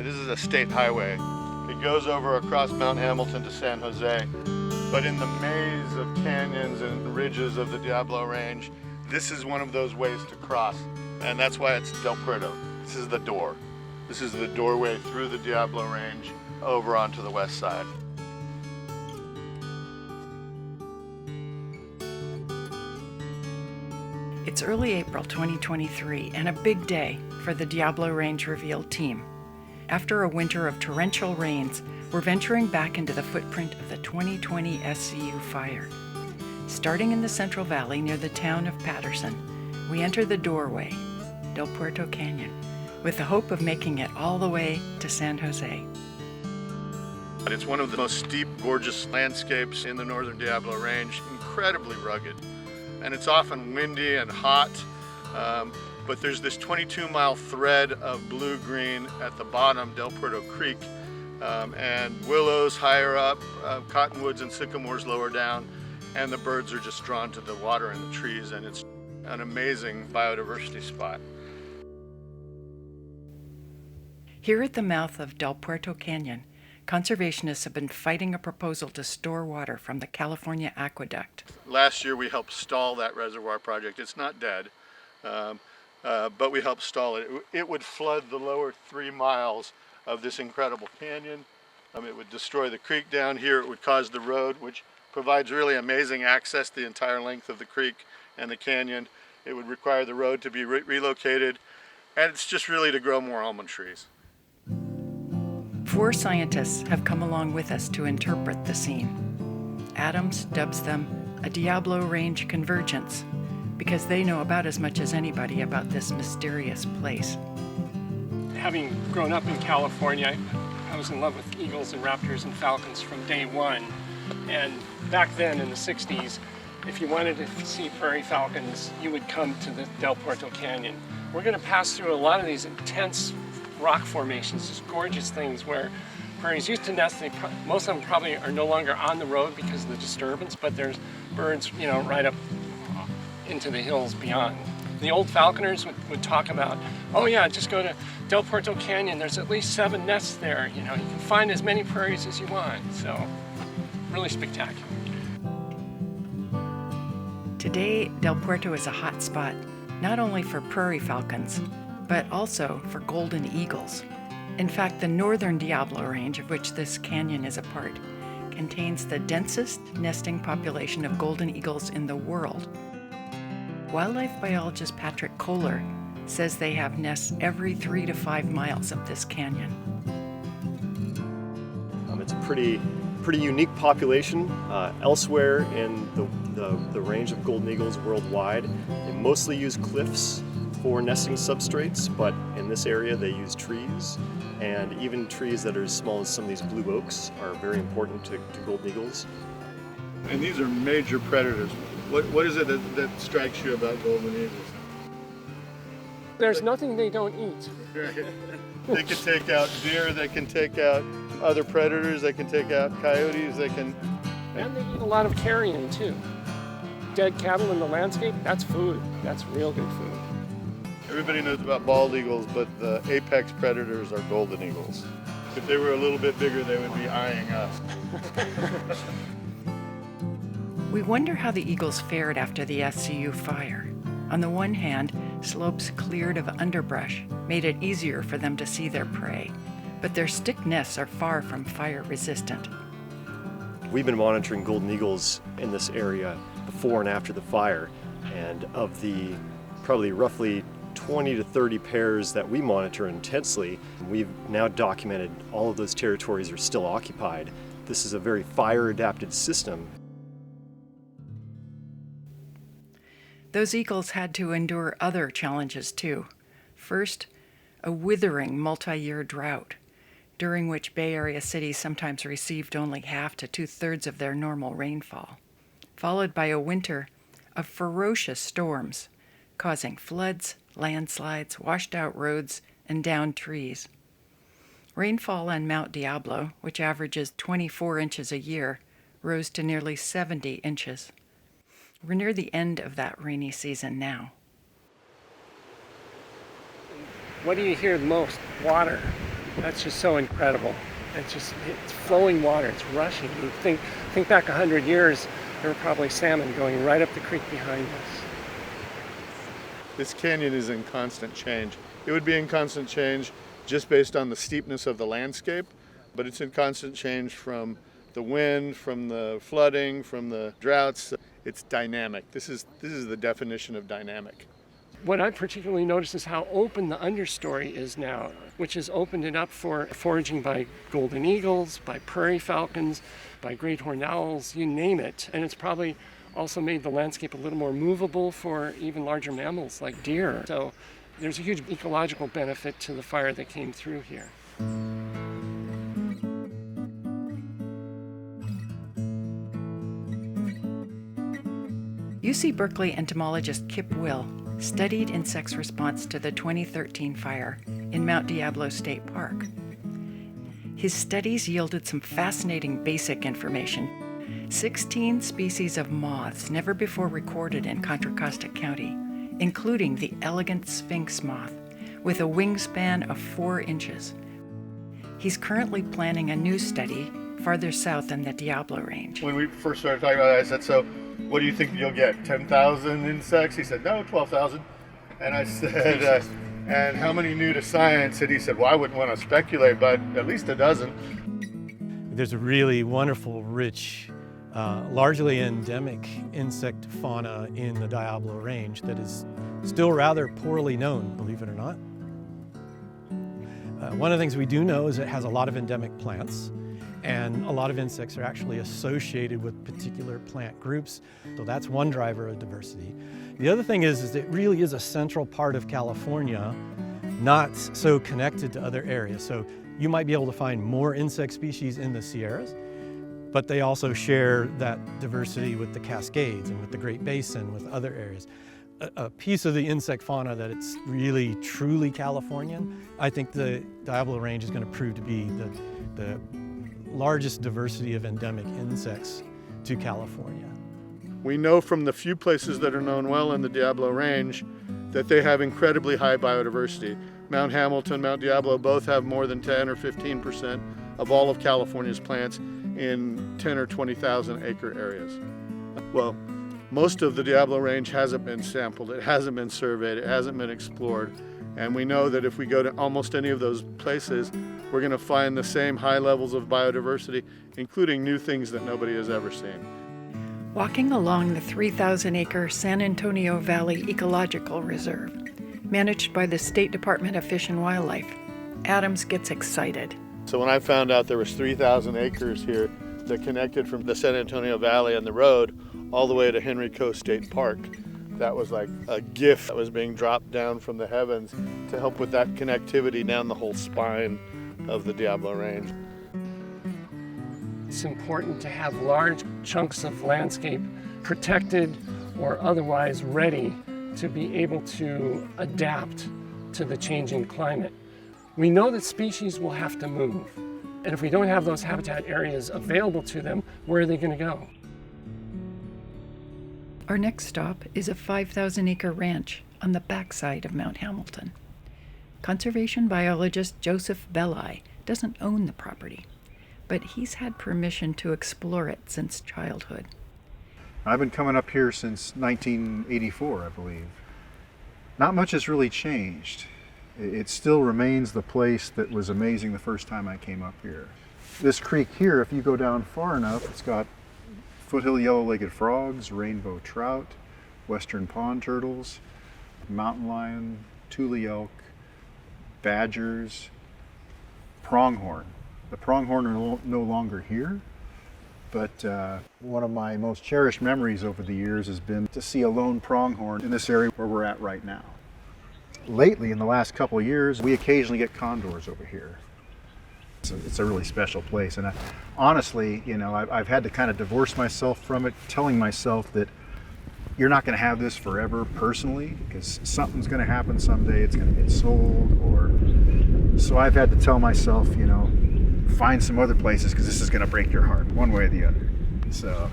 This is a state highway. It goes over across Mount Hamilton to San Jose. But in the maze of canyons and ridges of the Diablo Range, this is one of those ways to cross. And that's why it's Del Puerto. This is the door. This is the doorway through the Diablo Range over onto the west side. It's early April 2023 and a big day for the Diablo Range Reveal team. After a winter of torrential rains, we're venturing back into the footprint of the 2020 SCU fire. Starting in the Central Valley near the town of Patterson, we enter the doorway, Del Puerto Canyon, with the hope of making it all the way to San Jose. It's one of the most steep, gorgeous landscapes in the northern Diablo Range, incredibly rugged. And it's often windy and hot, but there's this 22-mile thread of blue-green at the bottom, Del Puerto Creek, and willows higher up, cottonwoods and sycamores lower down, and the birds are just drawn to the water and the trees, and it's an amazing biodiversity spot. Here at the mouth of Del Puerto Canyon, conservationists have been fighting a proposal to store water from the California aqueduct. Last year we helped stall that reservoir project. It's not dead, but we helped stall it. It would flood the lower 3 miles of this incredible canyon. It would destroy the creek down here. It would cause the road, which provides really amazing access the entire length of the creek and the canyon. It would require the road to be relocated, and it's just really to grow more almond trees. 4 scientists have come along with us to interpret the scene. Adams dubs them a Diablo Range convergence because they know about as much as anybody about this mysterious place. Having grown up in California, I was in love with eagles and raptors and falcons from day one. And back then in the 60s, if you wanted to see prairie falcons, you would come to the Del Puerto Canyon. We're going to pass through a lot of these intense rock formations, just gorgeous things where prairies used to nest. Most of them probably are no longer on the road because of the disturbance, but there's birds, right up into the hills beyond. The old falconers would talk about, oh yeah, just go to Del Puerto Canyon. There's at least 7 nests there. You can find as many prairies as you want. So really spectacular. Today, Del Puerto is a hot spot, not only for prairie falcons, but also for golden eagles. In fact, the northern Diablo Range, of which this canyon is a part, contains the densest nesting population of golden eagles in the world. Wildlife biologist Patrick Kohler says they have nests every 3 to 5 miles of this canyon. It's a pretty unique population. Elsewhere in the range of golden eagles worldwide, they mostly use cliffs for nesting substrates, but in this area they use trees, and even trees that are as small as some of these blue oaks are very important to golden eagles. And these are major predators. What is it that strikes you about golden eagles? There's nothing they don't eat. They can take out deer, they can take out other predators, they can take out coyotes, And they eat a lot of carrion too. Dead cattle in the landscape, that's food. That's real good food. Everybody knows about bald eagles, but the apex predators are golden eagles. If they were a little bit bigger, they would be eyeing us. We wonder how the eagles fared after the SCU fire. On the one hand, slopes cleared of underbrush made it easier for them to see their prey, but their stick nests are far from fire resistant. We've been monitoring golden eagles in this area before and after the fire, and of the probably roughly 20 to 30 pairs that we monitor intensely, we've now documented all of those territories are still occupied. This is a very fire-adapted system. Those eagles had to endure other challenges too. First, a withering multi-year drought, during which Bay Area cities sometimes received only half to 2/3 of their normal rainfall, followed by a winter of ferocious storms, causing floods, landslides, washed out roads, and downed trees. Rainfall on Mount Diablo, which averages 24 inches a year, rose to nearly 70 inches. We're near the end of that rainy season now. What do you hear the most? Water. That's just so incredible. It's flowing water, it's rushing. You think back 100 years, there were probably salmon going right up the creek behind us. This canyon is in constant change. It would be in constant change just based on the steepness of the landscape, but it's in constant change from the wind, from the flooding, from the droughts. It's dynamic. This is the definition of dynamic. What I particularly noticed is how open the understory is now, which has opened it up for foraging by golden eagles, by prairie falcons, by great horned owls, you name it. And it's probably also made the landscape a little more movable for even larger mammals like deer. So there's a huge ecological benefit to the fire that came through here. UC Berkeley entomologist Kip Will studied insects' response to the 2013 fire in Mount Diablo State Park. His studies yielded some fascinating basic information. 16 species of moths never before recorded in Contra Costa County, including the elegant sphinx moth with a wingspan of 4 inches. He's currently planning a new study farther south in the Diablo Range. When we first started talking about it, I said, so what do you think you'll get, 10,000 insects? He said, no, 12,000. And I said, and how many new to science? And he said, well, I wouldn't want to speculate, but at least a dozen. There's a really wonderful, rich, largely endemic insect fauna in the Diablo Range that is still rather poorly known, believe it or not. One of the things we do know is it has a lot of endemic plants, and a lot of insects are actually associated with particular plant groups, so that's one driver of diversity. The other thing is it really is a central part of California, not so connected to other areas. So you might be able to find more insect species in the Sierras, but they also share that diversity with the Cascades and with the Great Basin, with other areas. A piece of the insect fauna that it's really truly Californian, I think the Diablo Range is going to prove to be the largest diversity of endemic insects to California. We know from the few places that are known well in the Diablo Range that they have incredibly high biodiversity. Mount Hamilton, Mount Diablo both have more than 10 or 15% of all of California's plants in 10 or 20,000 acre areas. Well, most of the Diablo Range hasn't been sampled, it hasn't been surveyed, it hasn't been explored, and we know that if we go to almost any of those places, we're going to find the same high levels of biodiversity, including new things that nobody has ever seen. Walking along the 3,000-acre San Antonio Valley Ecological Reserve, managed by the State Department of Fish and Wildlife, Adams gets excited. So when I found out there was 3,000 acres here that connected from the San Antonio Valley and the road all the way to Henry Coe State Park, that was like a gift that was being dropped down from the heavens to help with that connectivity down the whole spine of the Diablo Range. It's important to have large chunks of landscape protected or otherwise ready to be able to adapt to the changing climate. We know that species will have to move, and if we don't have those habitat areas available to them, where are they going to go? Our next stop is a 5,000-acre ranch on the backside of Mount Hamilton. Conservation biologist Joseph Belli doesn't own the property, but he's had permission to explore it since childhood. I've been coming up here since 1984, I believe. Not much has really changed. It still remains the place that was amazing the first time I came up here. This creek here, if you go down far enough, it's got foothill yellow-legged frogs, rainbow trout, western pond turtles, mountain lion, tule elk, badgers, pronghorn. The pronghorn are no longer here, but one of my most cherished memories over the years has been to see a lone pronghorn in this area where we're at right now. Lately, in the last couple of years, we occasionally get condors over here. It's a really special place, and honestly, you know, I've had to kind of divorce myself from it, telling myself that you're not going to have this forever personally, because something's going to happen someday, it's going to get sold, or so I've had to tell myself, you know, find some other places because this is going to break your heart one way or the other. So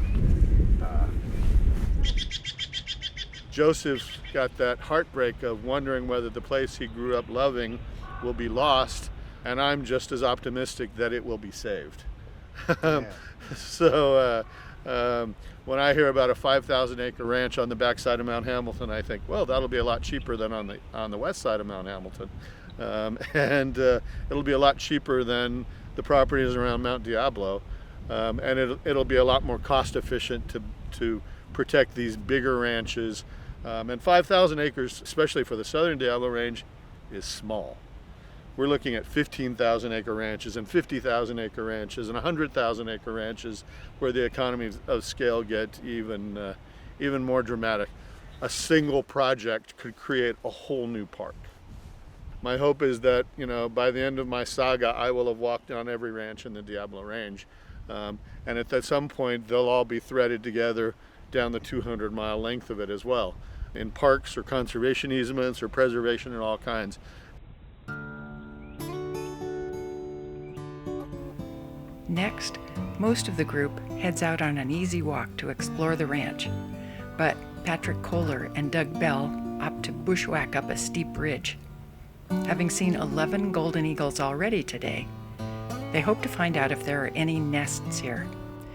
Joseph's got that heartbreak of wondering whether the place he grew up loving will be lost and I'm just as optimistic that it will be saved. Yeah. So when I hear about a 5,000-acre ranch on the backside of Mount Hamilton, I think, well, that'll be a lot cheaper than on the west side of Mount Hamilton, and it'll be a lot cheaper than the properties around Mount Diablo, and it'll be a lot more cost efficient to protect these bigger ranches. And 5,000 acres, especially for the southern Diablo Range, is small. We're looking at 15,000-acre ranches and 50,000-acre ranches and 100,000-acre ranches, where the economies of scale get even more dramatic. A single project could create a whole new park. My hope is that, by the end of my saga, I will have walked on every ranch in the Diablo Range, and at some point they'll all be threaded together down the 200-mile length of it as well, in parks or conservation easements or preservation and all kinds. Next, most of the group heads out on an easy walk to explore the ranch, but Patrick Kohler and Doug Bell opt to bushwhack up a steep ridge. Having seen 11 golden eagles already today, they hope to find out if there are any nests here.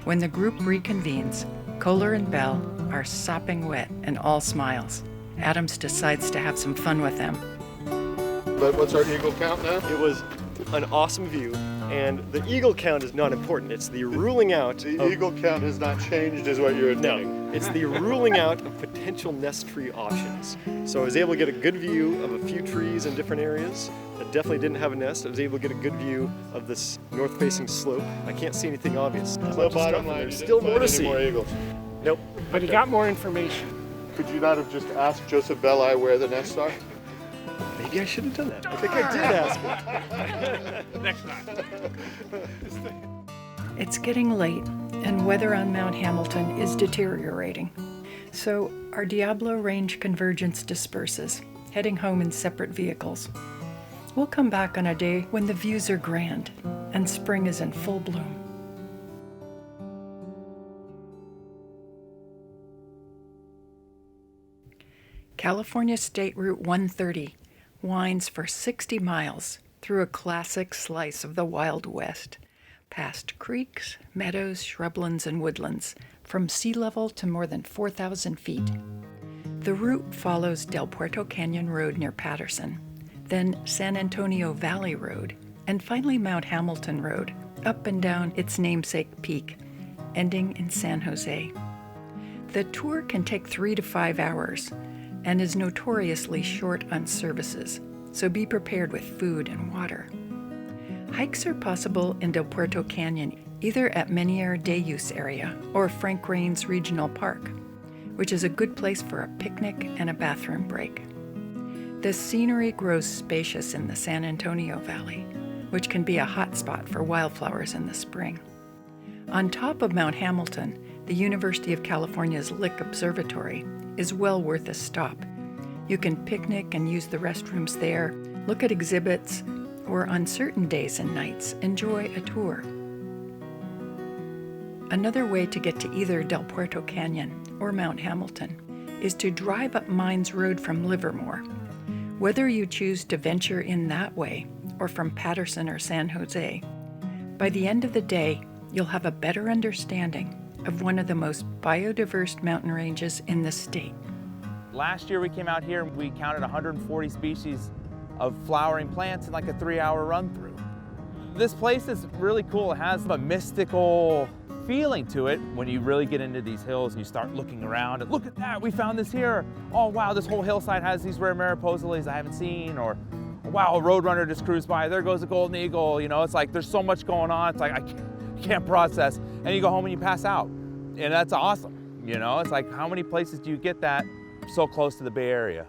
When the group reconvenes, Kohler and Bell are sopping wet and all smiles. Adams decides to have some fun with them. But what's our eagle count now? It was an awesome view, and the eagle count is not important. It's the ruling out. The eagle count has not changed, is what you're admitting. No, it's the ruling out of potential nest tree options. So I was able to get a good view of a few trees in different areas that definitely didn't have a nest. I was able to get a good view of this north-facing slope. I can't see anything obvious. So bottom line, there's still more to see. More eagles. Nope. But he got more information. Could you not have just asked Joseph Belli where the nests are? Maybe I should have done that. I think I did ask him. Next time. It's getting late, and weather on Mount Hamilton is deteriorating. So our Diablo Range convergence disperses, heading home in separate vehicles. We'll come back on a day when the views are grand and spring is in full bloom. California State Route 130 winds for 60 miles through a classic slice of the Wild West, past creeks, meadows, shrublands, and woodlands, from sea level to more than 4,000 feet. The route follows Del Puerto Canyon Road near Patterson, then San Antonio Valley Road, and finally Mount Hamilton Road, up and down its namesake peak, ending in San Jose. The tour can take 3 to 5 hours, and is notoriously short on services, so be prepared with food and water. Hikes are possible in Del Puerto Canyon, either at Meniere Day Use Area or Frank Rains Regional Park, which is a good place for a picnic and a bathroom break. The scenery grows spacious in the San Antonio Valley, which can be a hot spot for wildflowers in the spring. On top of Mount Hamilton, the University of California's Lick Observatory is well worth a stop. You can picnic and use the restrooms there, look at exhibits, or on certain days and nights, enjoy a tour. Another way to get to either Del Puerto Canyon or Mount Hamilton is to drive up Mines Road from Livermore. Whether you choose to venture in that way or from Patterson or San Jose, by the end of the day, you'll have a better understanding of one of the most biodiverse mountain ranges in the state. Last year we came out here and we counted 140 species of flowering plants in like a 3-hour run through. This place is really cool. It has a mystical feeling to it when you really get into these hills and you start looking around and look at that, we found this here. Oh wow, this whole hillside has these rare Mariposa lilies I haven't seen, or wow, a roadrunner just cruised by, there goes a golden eagle. It's like there's so much going on. It's like I can't process. And you go home and you pass out. And that's awesome. It's like, how many places do you get that so close to the Bay Area?